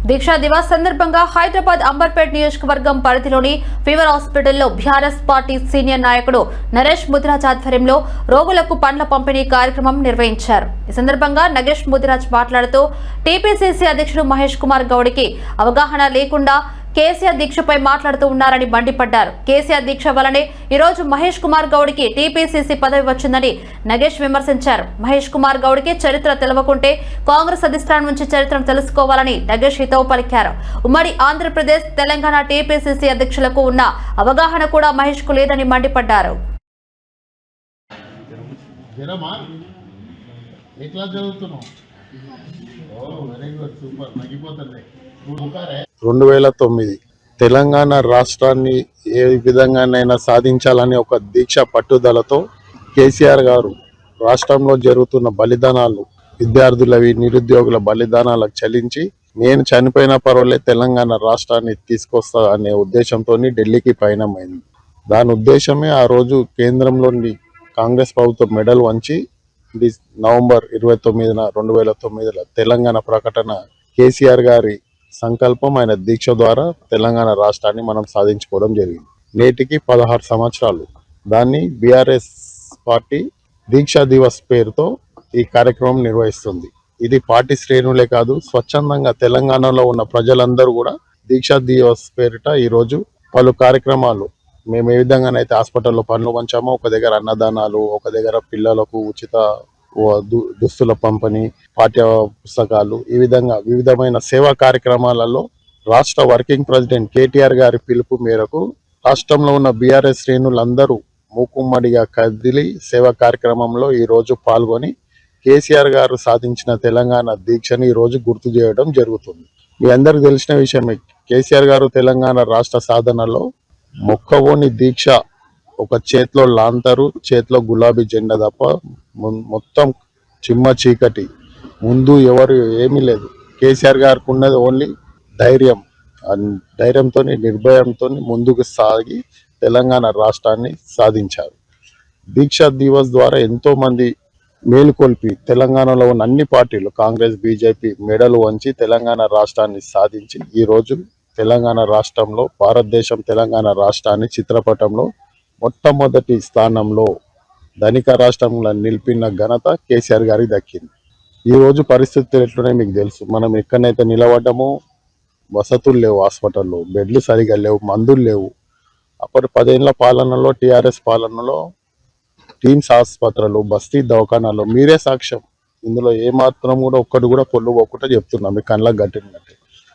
దీక్షా దివాస్ సందర్భంగా హైదరాబాద్ అంబర్పేట్ నియోజకవర్గం పరిధిలోని ఫీవర్ హాస్పిటల్లో బీఆర్ఎస్ పార్టీ సీనియర్ నాయకుడు నరేష్ ముదిరాజ్ ఆధ్వర్యంలో రోగులకు పండ్ల పంపిణీ కార్యక్రమం నిర్వహించారు. ఈ సందర్భంగా నగేష్ ముదిరాజ్ మాట్లాడుతూ టీపీసీసీ అధ్యక్షుడు మహేష్ కుమార్ గౌడ్కి అవగాహన లేకుండా కేసీఆర్ దీక్షపై మాట్లాడుతూ ఉన్నారని మండిపడ్డారు. కేసీఆర్ దీక్ష వల్లనే ఈరోజు మహేష్ కుమార్ గౌడ్కి టీపీసీసీ పదవి వచ్చిందని నగేష్ విమర్శించారు. మహేష్ కుమార్ గౌడ్కి చరిత్ర తెలవకుంటే కాంగ్రెస్ అధిష్టానం నుంచి చరిత్రను తెలుసుకోవాలని నగేష్ హితవు పలికారు. ఉమ్మడి ఆంధ్రప్రదేశ్, తెలంగాణ టీపీసీసీ అధ్యక్షులకు ఉన్న అవగాహన కూడా మహేష్ కు లేదని మండిపడ్డారు. రెండు 2009 తెలంగాణ రాష్ట్రాన్ని ఏ విధంగానైనా సాధించాలని ఒక దీక్ష పట్టుదలతో కేసీఆర్ గారు రాష్ట్రంలో జరుగుతున్న బలిదానాలు, విద్యార్థులవి, నిరుద్యోగుల బలిదానాలకు చలించి నేను చనిపోయినా పర్వాలేదు తెలంగాణ రాష్ట్రాన్ని తీసుకొస్తా అనే ఉద్దేశంతో ఢిల్లీకి పయనమైంది. దాని ఉద్దేశమే ఆ రోజు కేంద్రంలోని కాంగ్రెస్ ప్రభుత్వం మెడల్ వంచి నవంబర్ 29న 2009 తెలంగాణ ప్రకటన కేసీఆర్ గారి సంకల్పం, ఆయన దీక్ష ద్వారా తెలంగాణ రాష్ట్రాన్ని మనం సాధించుకోవడం జరిగింది. నేటికి 16 సంవత్సరాలు. దాన్ని బీఆర్ఎస్ పార్టీ దీక్షా దివస్ పేరుతో ఈ కార్యక్రమం నిర్వహిస్తుంది. ఇది పార్టీ శ్రేణులే కాదు, స్వచ్ఛందంగా తెలంగాణలో ఉన్న ప్రజలందరూ కూడా దీక్షా దివస్ పేరిట ఈరోజు పలు కార్యక్రమాలు మేము ఏ విధంగానైతే హాస్పిటల్లో పనులు పంచామో, ఒక దగ్గర అన్నదానాలు, ఒక దగ్గర పిల్లలకు ఉచిత దుస్తుల పంపిణీ, పాఠ్య పుస్తకాలు, ఈ విధంగా వివిధమైన సేవా కార్యక్రమాలలో రాష్ట్ర వర్కింగ్ ప్రెసిడెంట్ కేటీఆర్ గారి పిలుపు మేరకు రాష్ట్రంలో ఉన్న బీఆర్ఎస్ శ్రేణులందరూ మూకుమ్మడిగా కదిలి సేవా కార్యక్రమంలో ఈరోజు పాల్గొని కేసీఆర్ గారు సాధించిన తెలంగాణ దీక్షని ఈరోజు గుర్తు చేయడం జరుగుతుంది. మీ అందరికి తెలిసిన విషయమే, కేసీఆర్ గారు తెలంగాణ రాష్ట్ర సాధనలో మొక్కవోని దీక్ష, ఒక చేతిలో లాంతరు, చేతిలో గులాబీ జెండా తప్ప మొత్తం చిమ్మ చీకటి, ముందు ఎవరు ఏమీ లేదు. కేసీఆర్ గారికి ఉన్నది ఓన్లీ ధైర్యం. ధైర్యంతో, నిర్భయంతో ముందుకు సాగి తెలంగాణ రాష్ట్రాన్ని సాధించారు. దీక్షా దివస్ ద్వారా ఎంతో మంది మేలుకొల్పి తెలంగాణలో ఉన్న అన్ని పార్టీలు, కాంగ్రెస్, బీజేపీ మెడలు వంచి తెలంగాణ రాష్ట్రాన్ని సాధించి ఈరోజు తెలంగాణ రాష్ట్రంలో, భారతదేశం తెలంగాణ రాష్ట్రాన్ని చిత్రపటంలో మొట్టమొదటి స్థానంలో ధనిక రాష్ట్రంలో నిలిపిన ఘనత కేసీఆర్ గారికి దక్కింది. ఈరోజు పరిస్థితులు ఎట్లున్నాయి మీకు తెలుసు. మనం ఎక్కడైతే నిలబడ్డామో వసతులు లేవు, హాస్పిటల్లో బెడ్లు సరిగా లేవు, మందులు లేవు. అప్పటి 10 ఏళ్ల పాలనలో, టీఆర్ఎస్ పాలనలో టీమ్స్ ఆసుపత్రులు, బస్తీ దవాఖానాలు మీరే సాక్ష్యం. ఇందులో ఏమాత్రం కూడా ఒక్కటి కూడా పొల్లు పోకుండా చెప్తున్నాం, మీ కళ్ళకు గట్టినట్టు.